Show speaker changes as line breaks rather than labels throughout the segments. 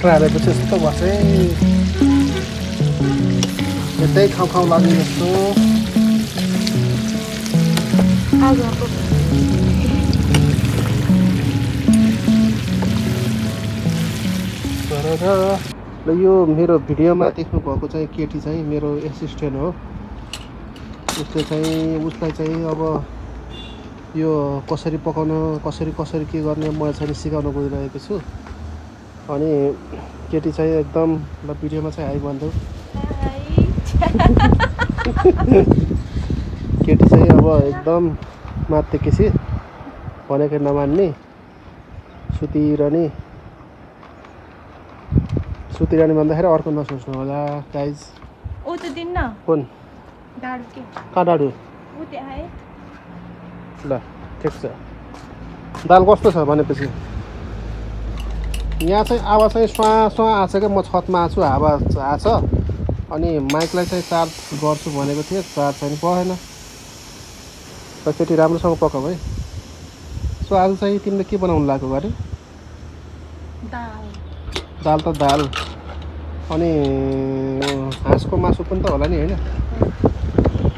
बाख्रा हालेपछि यस्तो भन्छ है यतै खाउँ खाउँ लाग्ने जस्तो र यो मेरो भिडियोमा देख्नु भएको चाहिँ केटी चाहिँ मेरो एसिस्टेन्ट हो। उसले चाहिँ उसलाई चाहिँ अब यो कसरी पकाउन कसरी के गर्ने म चाहिँ सिकाउन गइरहेको छु। अनि केटी चाहिँ एकदम ल भिडियोमा चाहिँ हाई भन्दै केटी चाहिँ अब एकदम मात्ते केसी भनेको नमान्ने सुतिरहने भन्दाखेरि अर्को नसोच्नु होला गाइज।
ओ त दिन्न
कुन
डाडु के
का डाडु
उ त्यहाँ है
ल ठिक छ। दाल कस्तो छ भनेपछि यहाँ चाहिँ आवाज चाहिँ स्वा स्वा आछ क्या। म छतमा आछु हावा आछ अनि माइकलाई चाहिँ चार्ज गर्छु भनेको थिएँ चार्ज चाहिँ भएन। र केटी राम्रोसँग पकाऊ है। सो आज चाहिँ तिमीले के बनाउनु लाग्यो अरे? दाल त दाल अनि हाँसको मासु पनि त होला नि होइन?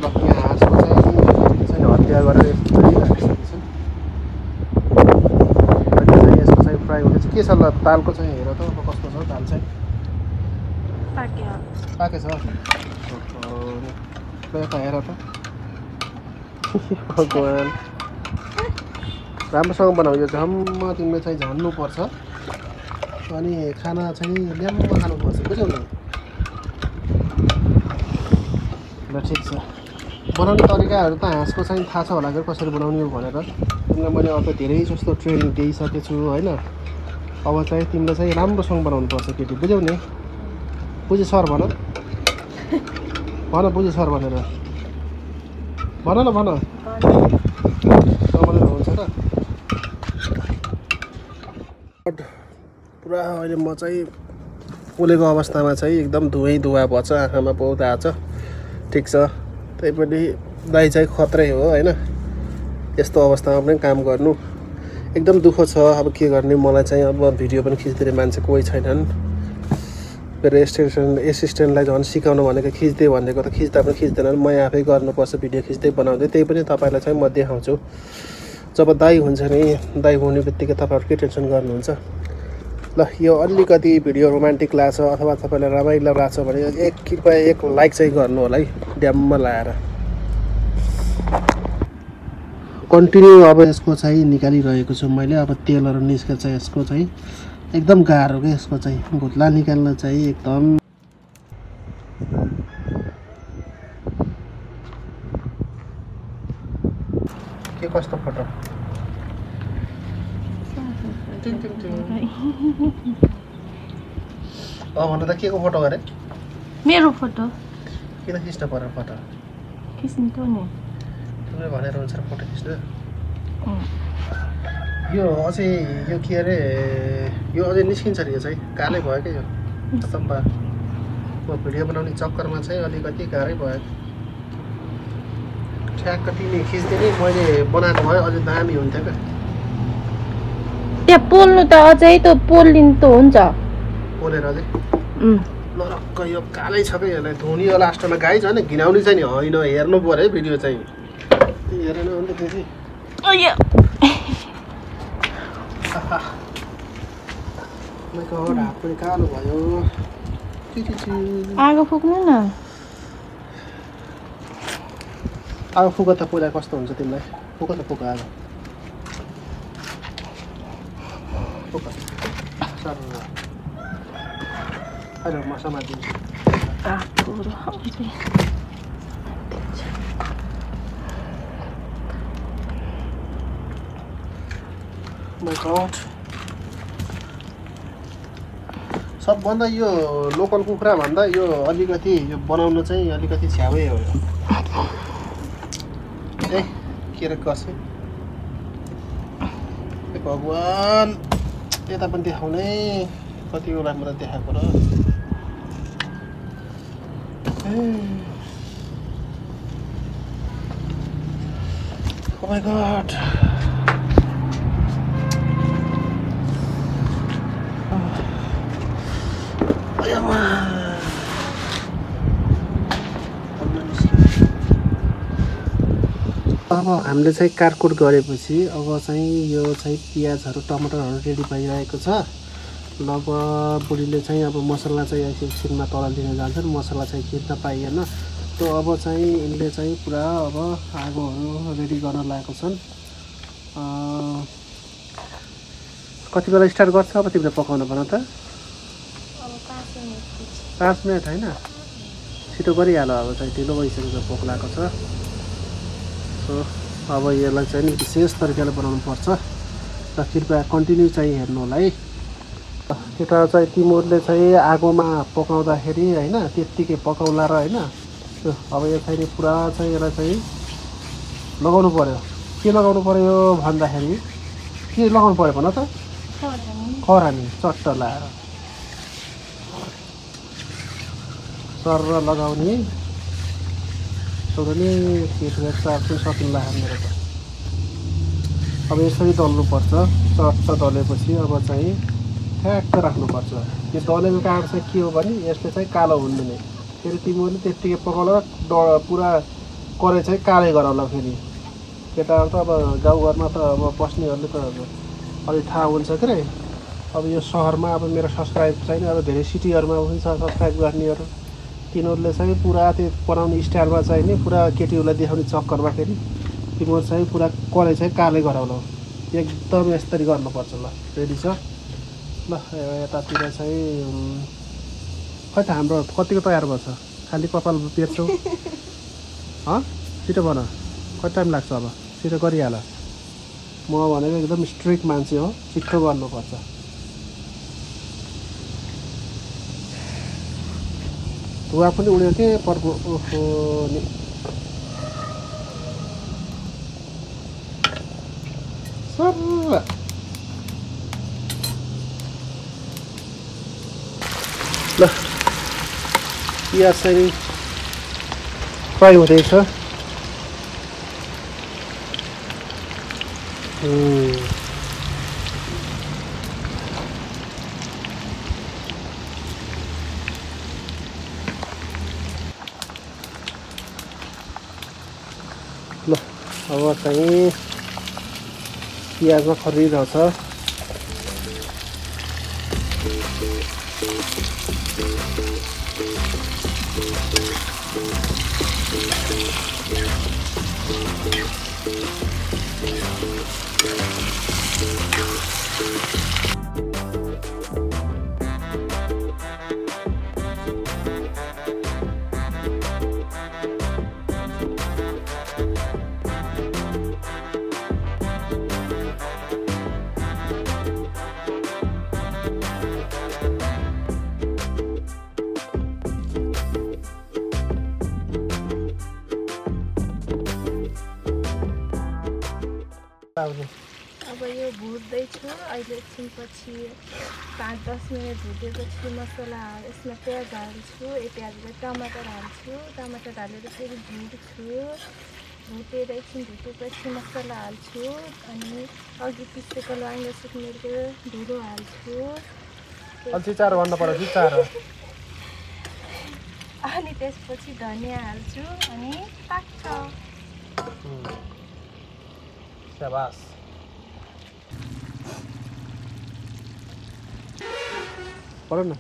ल यहाँ हाँसको चाहिँ हत्या गरेर यसको चाहिँ फ्राई हुँदैछ। के छ ल दालको चाहिँ हेर त अब कस्तो छ दाल चाहिँ? पाकेछ हेर त भगवान् राम्रोसँग बनाऊ। यो झम्म तिमीले चाहिँ झान्नुपर्छ अनि खाना चाहिँ ल्याम्म खानुपर्छ बुझ्यौ नि? ल ठिक छ। बनाउने तरिकाहरू त हाँसको चाहिँ थाहा छ होला कि कसरी बनाउने हो भनेर। तिमीलाई मैले अब धेरै जस्तो ट्रेनिङ दिइसकेको छु होइन? अब चाहिँ तिमीले चाहिँ राम्रोसँग बनाउनुपर्छ केटी बुझ्यौ नि? बुझ्यो सर भन बुझ्यो सर भनेर भन न भन हुन्छ त। पुरा अहिले म चाहिँ पोलेको अवस्थामा चाहिँ एकदम धुवा भएछ आँखामा बहुत आछ। ठिक छ त्यही पनि दाइ चाहिँ खत्रै हो होइन? यस्तो अवस्थामा पनि काम गर्नु एकदम दुःख छ। अब के गर्ने मलाई चाहिँ अब भिडियो पनि खिच्दिने मान्छे कोही छैनन्। मेरो एसिस्टेन्टलाई झन् सिकाउनु भनेको खिच्दै भनेको त खिच्दा पनि खिच्दैनन्। म आफै गर्नुपर्छ भिडियो खिच्दै बनाउँदै। त्यही पनि तपाईँलाई चाहिँ म देखाउँछु। जब दाइ हुन्छ नि दाइ हुने बित्तिकै तपाईँहरू के टेन्सन गर्नुहुन्छ? ल यो अलिकति भिडियो रोमान्टिक लाग्छ अथवा तपाईँलाई रमाइलो लाग्छ भने कृपया एक लाइक चाहिँ गर्नु होला है ड्याममा लाएर। कन्टिन्यू अब यसको चाहिँ निकालिरहेको छु मैले। अब तेलहरू निस्केछ यसको चाहिँ एकदम गाह्रो क्या। यसको चाहिँ घुत्ला निकाल्न चाहिँ एकदम के कस्तो फोटो भन त के को फोटो गरे?
मेरो फोटो
किन खिच्न पर्यो फोटो?
खिच्नु त नि
तिमीले भनेर हुन्छ फोटो खिच्नु। यो अझै यो के अरे यो अझै निस्किन्छ नि यो चाहिँ कालै भयो क्या यो खतम भयो। म भिडियो बनाउने चक्करमा चाहिँ अलिकति गाह्रै भयो। ठ्याक्क तिमी खिच्दिने मैले बनाएको भए अझै दामी हुन्थ्यो क्या।
त्यहाँ पोल्नु त अझै त पोलिनु त हुन्छ
पोलेर अझै नरक्क यो कालै छ क्या। यसलाई धुनी हो लास्टमा गाई छ नि घिनाउने चाहिँ नि होइन हेर्नु पऱ्यो है भिडियो चाहिँ हेरेन अन्त फेरि हात पनि कालो भयो।
आगो फुक्नु न।
आगो फुक त पहिला कस्तो हुन्छ तिमीलाई? फुक त फुक आगो फुक सर अहिले मसमा दिन्छु। My God सबभन्दा यो लोकल कुखुरा भन्दा यो अलिकति यो बनाउन चाहिँ अलिकति छ्यावै हो। ए के रे कसै भगवान् यता पनि देखाउने कति बेला मलाई देखाएको र Oh my God अब हामीले चाहिँ काटकुट गरेपछि अब चाहिँ यो चाहिँ प्याजहरू टमाटरहरू रेडी भइरहेको छ। ल अब बुढीले चाहिँ अब मसला चाहिँ एकछिनमा तल लिन जान्छन्, मसला चाहिँ खिच्न पाइएन। त अब चाहिँ यिनले चाहिँ पुरा अब आगोहरू रेडी गर्न लागेको छन्। कति बेला स्टार्ट गर्छ अब तिमीले पकाउन भन त? 5 मिनट होइन, छिटो गरिहाल। अब चाहिँ ढिलो भइसकेको पोक्लाको छ। सो अब यसलाई चाहिँ नि विशेष तरिकाले बनाउनु पर्छ र कृपया कन्टिन्यू चाहिँ हेर्नु होला है। यता चाहिँ तिमीहरूले चाहिँ आगोमा पकाउँदाखेरि होइन त्यत्तिकै पकाउला र होइन। अब यो चाहिँ पुरा चाहिँ यसलाई चाहिँ लगाउनु पर्यो। के लगाउनु पर्यो भन्दाखेरि के लगाउनु पर्यो भन त? खरानी चट्ट लाएर सर लगाउने। नि चार चाहिँ सकिँला मेरो त। अब यसरी दल्नुपर्छ। चट्ट दलेपछि अब चाहिँ ठ्याक्क राख्नुपर्छ। यो दलेको कारण चाहिँ के हो भने यसले चाहिँ कालो हुँदैन। फेरि तिमीहरूले त्यत्तिकै पकाउला पुरा कराई चाहिँ कालै गराउला। फेरि केटाहरू त अब गाउँघरमा त अब बस्नेहरूले त अलिक थाहा हुन्छ के अरे। अब यो सहरमा अब मेरो सब्सक्राइब छैन, अब धेरै सिटीहरूमा पनि छ सब्सक्राइब गर्नेहरू। तिनीहरूले चाहिँ पुरा त्यो बनाउने स्टाइलमा चाहिँ नि पुरा केटीहरूलाई देखाउने चक्करमा फेरि तिमीहरू चाहिँ पुरा कराई चाहिँ कालै गराउला। एकदम यसरी गर्नुपर्छ। ल रेडी छ। ल यतातिर चाहिँ खै त हाम्रो कतिको तयार भएछ? खालि कपाल पेर्छौ छिटो भन, कति टाइम लाग्छ? अब छिटो गरिहाल। म भनेको एकदम स्ट्रिक्ट मान्छे हो, छिटो गर्नुपर्छ। धुवा पनि उड्यो के पर्को। ओहो नि सर ल प्याज चाहिँ फ्राई हुँदैछ। ल अब चाहिँ प्याजमा खरिरहेछ।
अब यो भुट्दैछ। अहिले एकछिनपछि 5-10 मिनट भुटेपछि मसला यसमा प्याज हाल्छु। प्याजलाई टमाटर हाल्छु। टमाटर हालेर फेरि भुट्छु। भुटेर एकछिन भुटेपछि मसला हाल्छु। अनि अघि पिसेको ल्याङ्गा सुक्नेको धुलो हाल्छु। अनि त्यसपछि धनियाँ हाल्छु अनि पाक्छ।
शाबास। पढ न।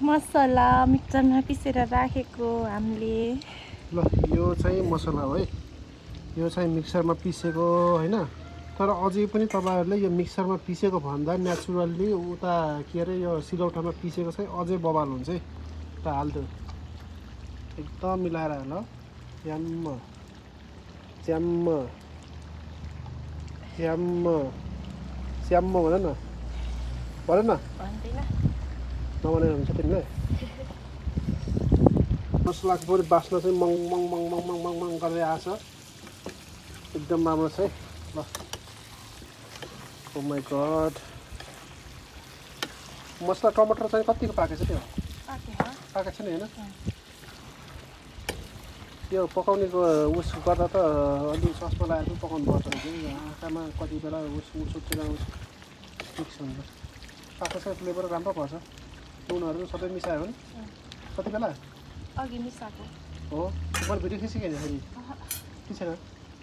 मसला मिक्सरमा पिसेर राखेको हामीले।
ल यो चाहिँ मसला हो है। यो चाहिँ मिक्सरमा पिसेको होइन। तर अझै पनि तपाईँहरूले यो मिक्सरमा पिसेको भन्दा नेचुरल्ली उता के अरे यो सिलौटामा पिसेको चाहिँ अझै बवाल हुन्छ है। त हाल्दो एकदम मिलाएर ल। च्याम्म च्याम्म च्याम्म च्याम्म भन न। भन न। नभनेर हुन्छ तिमीलाई। मसलाको पनि बास्ना चाहिँ मङ मङ मङ मङ मङ मङ मङ गर्दै आएको छ। एकदम राम्रो छ है। ल ओ माई गड। मसला टमाटर चाहिँ कतिको पाकेछ त्यो? पाकेको छैन होइन। यो पकाउनेको उस गर्दा त अलि ससमा लगाएर पनि पकाउनु पर्छ रहेछ। आँखामा कति बेला उस उठेर मिक्स हुन्छ। पाको चाहिँ फ्लेभर राम्रो पर्छ नुनहरू सबै मिसायो भने कति बेला
अघि मिसाएको
हो मैले भिडियो खिचेँ नि फेरि के छैन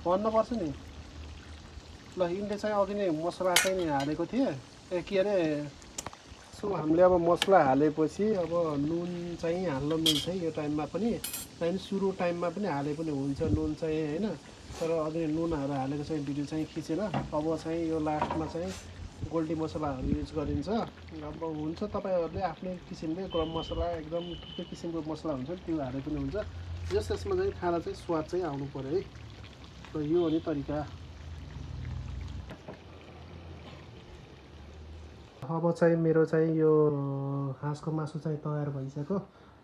भन्नुपर्छ नि ल यिनले चाहिँ अघि नै मसला चाहिँ नि हालेको थिएँ के अरे सो हामीले अब मसला हालेपछि अब नुन चाहिँ हाल्न मिल्छ यो टाइममा पनि त्यहाँदेखि सुरु टाइममा पनि हाले पनि हुन्छ नुन चाहिँ होइन तर अघि नुनहरू हालेको चाहिँ भिडियो चाहिँ खिचेन अब चाहिँ यो लास्टमा चाहिँ गोल्डी मसलाहरू युज गरिन्छ अब हुन्छ तपाईँहरूले आफ्नै किसिमले गरम मसला एकदम थुप्रै किसिमको मसला हुन्छ त्यो हाले पनि हुन्छ जस त्यसमा चाहिँ खाना चाहिँ स्वाद चाहिँ आउनु पऱ्यो है र यो हो नि तरिका अब चाहिँ मेरो चाहिँ यो हाँसको मासु चाहिँ तयार भइसक्यो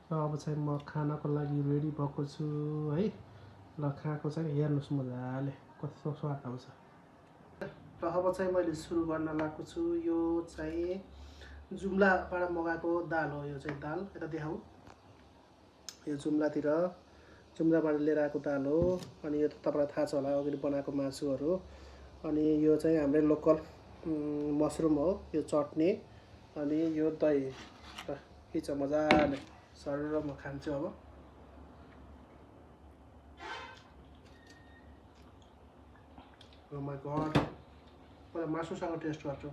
र अब चाहिँ म खानाको लागि रेडी भएको छु है ल खाएको चाहिँ हेर्नुहोस् मजाले कस्तो स्वाद आउँछ र अब चाहिँ मैले सुरु गर्न लागेको छु यो चाहिँ जुम्लाबाट मगाएको दाल हो यो चाहिँ दाल यता देखाउँ यो जुम्लाबाट लिएर आएको दाल हो अनि यो तपाईँलाई थाहा छ होला अघि बनाएको मासुहरू अनि यो चाहिँ हाम्रो लोकल मसरुम हो यो चटनी अनि यो दही र खिच मजाले सरेर म खान्छु अब Oh my god मलाई मासुसँग टेस्ट गर्छु